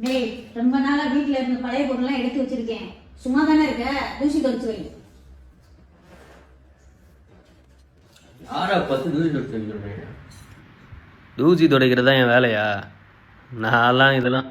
டேய், ரொம்ப நாளா வீட்ல இருந்த பழைய பொருள்லாம் எடுத்து வச்சிருக்கேன். சும்மா தானே இருக்க, தூசி தொடச்சு வை. யாரா பார்த்து தூசி தொடச்சு சொல்றீங்க? தூசி துடைக்கிறது தான் என் வேலையா? நான்லாம் இதெல்லாம்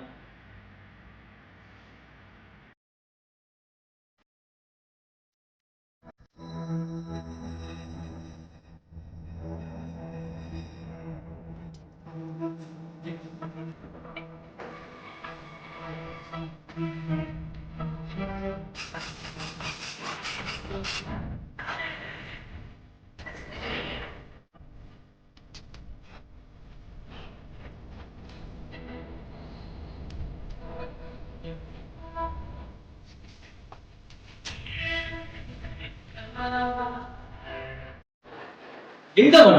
எங்க போன?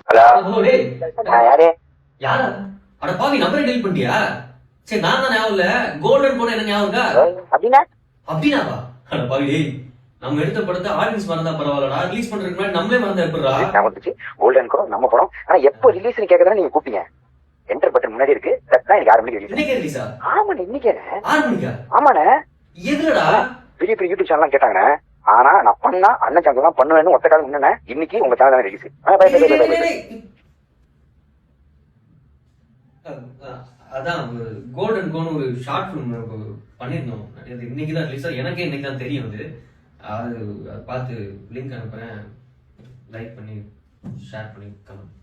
ஹலோ, டேய் யாரு? யாரா? அட பாவி, நம்பரை டெலிட் பண்ணிட்டியா? சரி, நான் தான் ஞாபகம் இல்ல. கோல்டன் போன என்ன ஞாபகம் இருக்கா? அப்படின்னா அப்படின்னாவா? அட பாவி, டேய் நம்ம எடுத்த படத்தை ஆடியன்ஸ் மறந்தா பரவாயில்லடா, ரிலீஸ் பண்றதுக்கு முன்னாடி நம்மளே மறந்தா எப்படிடா? நான் வந்துச்சு கோல்டன் கூட நம்ம படம். ஆனா எப்போ ரிலீஸ்னு கேட்கறதா நீங்க கூப்பிட்டீங்க. என்டர் பட்டன் முன்னாடி இருக்கு. தட்னா எனக்கு 6 மணிக்கு ரிலீஸ். இன்னைக்கே ரிலீஸா? ஆமாண்ணே, இன்னைக்கே. 6 மணிக்கா? ஆமாண்ணே, எதுலடா? பெரிய பெரிய யூடியூப் சேனல்லாம் கேட்டாங்கண்ணே. ஆனா நான் பண்ணா அண்ணன் சேனல் தான் பண்ணுவேன்னு ஒத்த காலம் முன்னே இன்னைக்கு உங்க சேனல் தான் ரிலீஸ். அதான் கோல்டன் கோன் ஒரு ஷார்ட் ஃபிலிம் பண்ணிருந்தோம். இன்னைக்கு தான் ரிலீஸ். எனக்கே இன்னைக்கு தான் தெரியும். அது பார்த்து லிங்க் அனுப்புறேன், லைக் பண்ணி ஷேர் பண்ணி கமெண்ட்